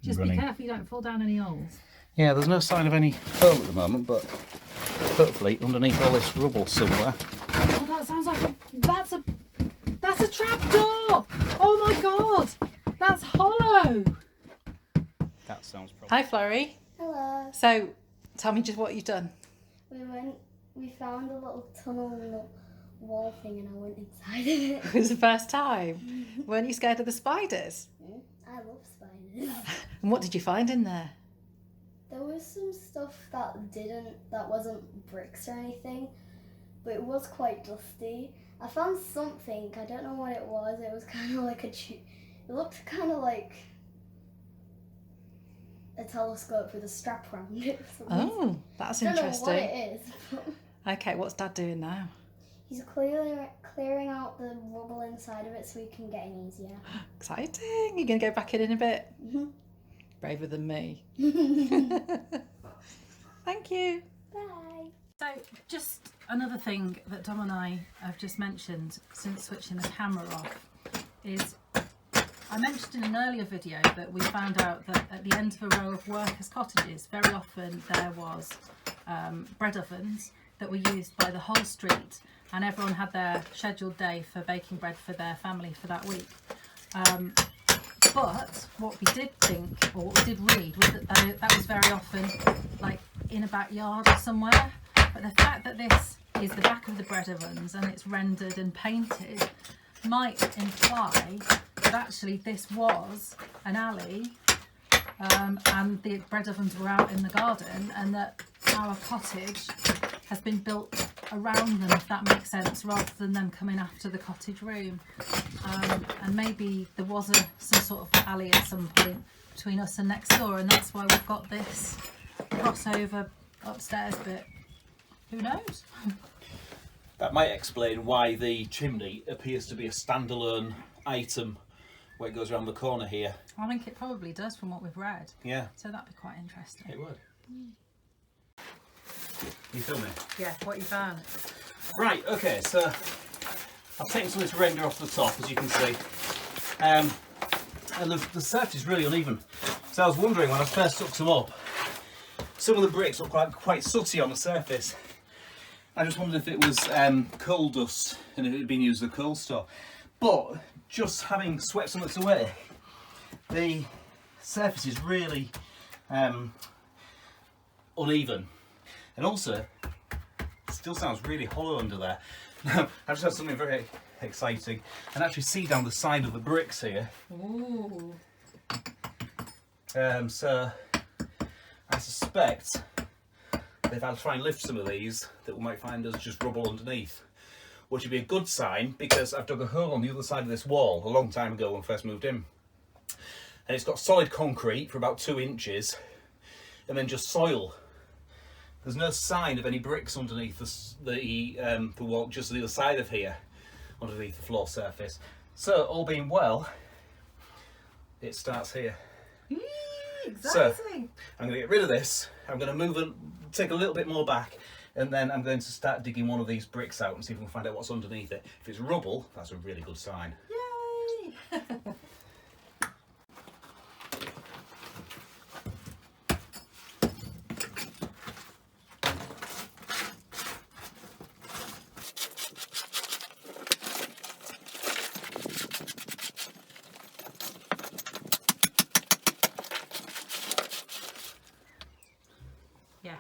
Just be careful you don't fall down any holes. Yeah, there's no sign of any hole at the moment, but hopefully underneath all this rubble somewhere. Oh, that sounds like that's a trapdoor! Oh my god! That's hollow! That sounds probably... Hi Florrie. Hello. So, tell me just what you've done. We found a little tunnel in the wall thing and I went inside of it. It was the first time. Weren't you scared of the spiders? I love spiders. And what did you find in there? There was some stuff that wasn't bricks or anything, but it was quite dusty. I found something, I don't know what it was. It was kind of like it looked kind of like a telescope with a strap around it. Oh, that's interesting. I don't know what it is. Okay, what's Dad doing now? He's clearing out the rubble inside of it so we can get in easier. Exciting! You're going to go back in a bit? Mm-hmm. Braver than me. Thank you. Bye. So, just another thing that Dom and I have just mentioned since switching the camera off is I mentioned in an earlier video that we found out that at the end of a row of workers' cottages, very often there was bread ovens that were used by the whole street, and everyone had their scheduled day for baking bread for their family for that week. But what we did think, or what we did read, was that that was very often like in a backyard or somewhere. But the fact that this is the back of the bread ovens and it's rendered and painted might imply that actually this was an alley and the bread ovens were out in the garden, and that our cottage has been built around them, if that makes sense, rather than them coming after the cottage room. And maybe there was some sort of alley at some point between us and next door, and that's why we've got this crossover upstairs bit. Who knows? That might explain why the chimney appears to be a standalone item where it goes around the corner here. I think it probably does from what we've read. Yeah. So that'd be quite interesting. It would. You filming? Yeah, what you found? Right, okay, so I've taken some of this render off the top, as you can see. And the surface is really uneven. So I was wondering when I first took some up, some of the bricks look quite sooty on the surface. I just wondered if it was coal dust and if it had been used as a coal store. But just having swept some of it away, the surface is really uneven. And also, it still sounds really hollow under there. Now, I've just had something very exciting, and actually see down the side of the bricks here. Ooh. So I suspect that if I try and lift some of these, that we might find there's just rubble underneath, which would be a good sign because I've dug a hole on the other side of this wall a long time ago when I first moved in, and it's got solid concrete for about 2 inches, and then just soil. There's no sign of any bricks underneath the wall, just the other side of here, underneath the floor surface. So, all being well, it starts here. Exciting! So, I'm going to get rid of this, I'm going to move and take a little bit more back, and then I'm going to start digging one of these bricks out and see if we can find out what's underneath it. If it's rubble, that's a really good sign. Yay! Yeah.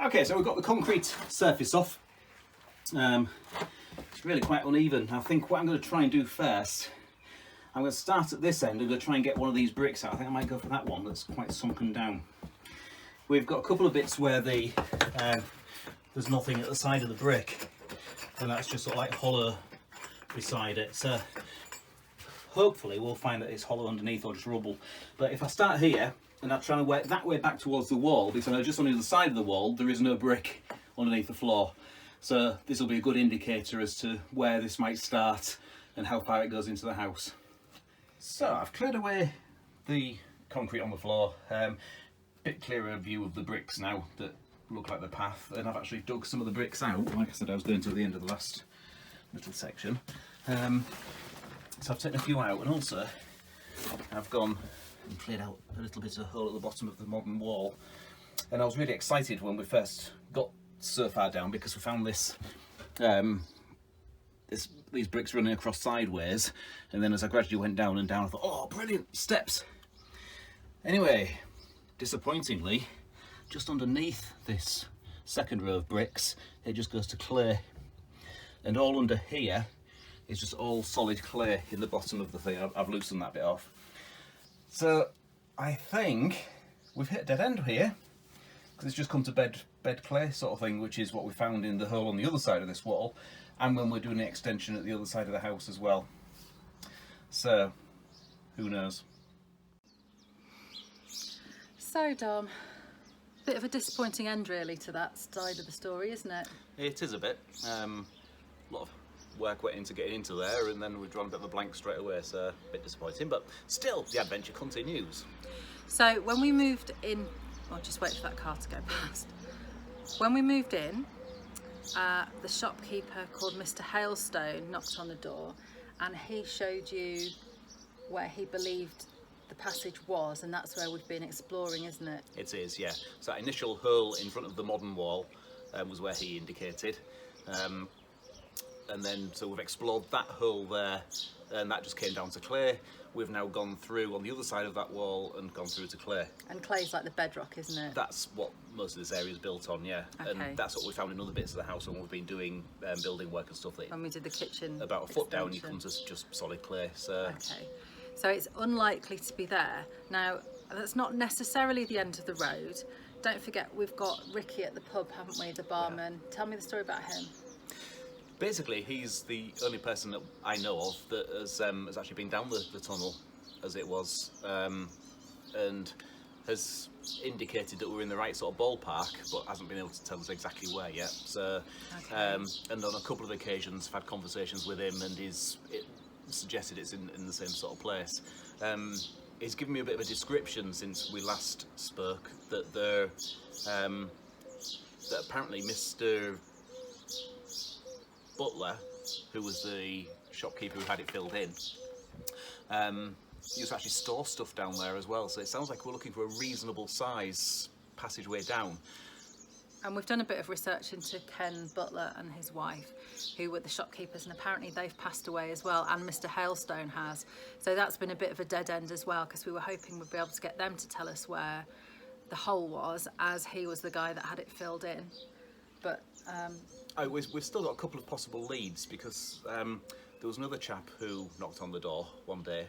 Okay, so we've got the concrete surface off. It's really quite uneven. I think what I'm going to try and do first, I'm going to start at this end. I'm going to try and get one of these bricks out. I think I might go for that one that's quite sunken down. We've got a couple of bits where there's nothing at the side of the brick, and that's just sort of like hollow beside it. So hopefully we'll find that it's hollow underneath or just rubble. But if I start here and I'm trying to work that way back towards the wall, because I know just on the other side of the wall there is no brick underneath the floor. So this will be a good indicator as to where this might start and how far it goes into the house. So I've cleared away the concrete on the floor, bit clearer view of the bricks now that look like the path, and I've actually dug some of the bricks out. Like I said, I was going to the end of the last little section. So I've taken a few out, and also I've gone and cleared out a little bit of a hole at the bottom of the modern wall. And I was really excited when we first got so far down because we found this, these bricks running across sideways, and then as I gradually went down and down I thought, oh brilliant, steps. Anyway, disappointingly, just underneath this second row of bricks it just goes to clay, and all under here is just all solid clay in the bottom of the thing. I've loosened that bit off. So I think we've hit a dead end here, because it's just come to bed clay sort of thing, which is what we found in the hole on the other side of this wall, and when we're doing the extension at the other side of the house as well. So who knows. So Dom, bit of a disappointing end really to that side of the story, isn't it? It is a bit. A lot of work went into getting into there, and then we've drawn a bit of a blank straight away, so a bit disappointing, but still the adventure continues. So when we moved in, I'll just wait for that car to go past. When we moved in, the shopkeeper called Mr. Hailstone knocked on the door, and he showed you where he believed the passage was, and that's where we've been exploring, isn't it? It is, yeah. So that initial hole in front of the modern wall was where he indicated. And then, so we've explored that hole there, and that just came down to clay. We've now gone through on the other side of that wall and gone through to clay. And clay's like the bedrock, isn't it? That's what most of this area is built on, yeah. Okay. And that's what we found in other bits of the house when we've been doing building work and stuff. When we did the kitchen about a foot down, you extension. come to just solid clay. So. Okay, so it's unlikely to be there. Now, that's not necessarily the end of the road. Don't forget, we've got Ricky at the pub, haven't we, the barman? Yeah. Tell me the story about him. Basically, he's the only person that I know of that has actually been down the tunnel as it was, and has indicated that we're in the right sort of ballpark, but hasn't been able to tell us exactly where yet. So, okay. And on a couple of occasions, I've had conversations with him, and it suggested it's in the same sort of place. He's given me a bit of a description since we last spoke that that apparently Mr. Butler, who was the shopkeeper who had it filled in, used to actually store stuff down there as well. So it sounds like we're looking for a reasonable size passageway down. And we've done a bit of research into Ken Butler and his wife, who were the shopkeepers, and apparently they've passed away as well, and Mr. Hailstone has. So that's been a bit of a dead end as well, because we were hoping we'd be able to get them to tell us where the hole was, as he was the guy that had it filled in. But we've still got a couple of possible leads, because there was another chap who knocked on the door one day.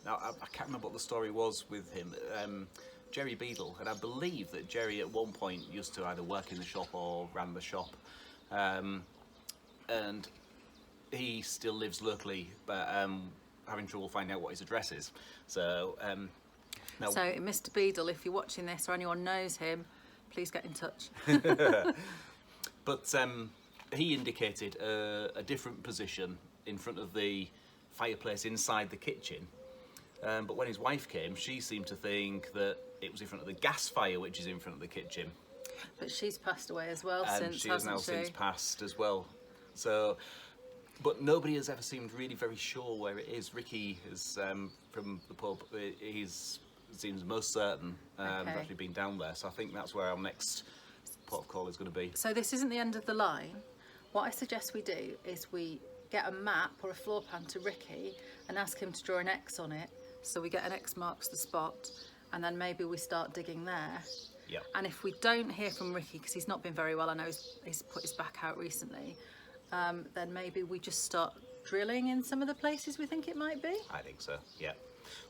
Now I can't remember what the story was with him. Jerry Beadle, and I believe that Jerry at one point used to either work in the shop or ran the shop, and he still lives locally, but having trouble finding out what his address is. So now, so Mr. Beadle, if you're watching this or anyone knows him, please get in touch. But he indicated a different position in front of the fireplace inside the kitchen. But when his wife came, she seemed to think that it was in front of the gas fire, which is in front of the kitchen. But she's passed away as well since, she has now since passed as well. So, but nobody has ever seemed really very sure where it is. Ricky is from the pub. Seems most certain has actually been down there. So I think that's where our next port of call is going to be. So this isn't the end of the line. What I suggest we do is we get a map or a floor plan to Ricky and ask him to draw an X on it, so we get an X marks the spot, and then maybe we start digging there. Yep. And if we don't hear from Ricky, because he's not been very well, I know he's put his back out recently, then maybe we just start drilling in some of the places we think it might be. I think so, yeah.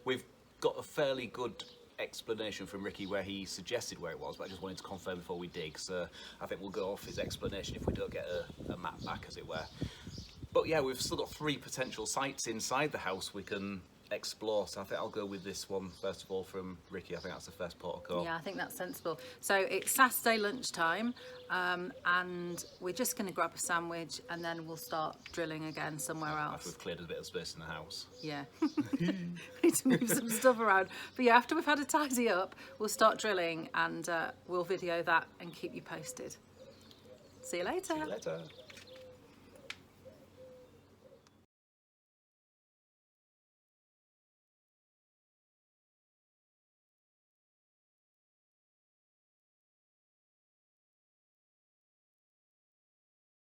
We've got a fairly good explanation from Ricky where he suggested where it was, but I just wanted to confirm before we dig, so I think we'll go off his explanation if we don't get a map back, as it were. But yeah, we've still got 3 potential sites inside the house we can explore, so I think I'll go with this one first of all from Ricky. I think that's the first port of call. Yeah, I think that's sensible. So it's Saturday lunchtime, and we're just going to grab a sandwich and then we'll start drilling again somewhere else. After we've cleared a bit of space in the house. Yeah. We need to move some stuff around. But yeah, after we've had a tidy up, we'll start drilling, and we'll video that and keep you posted. See you later. See you later.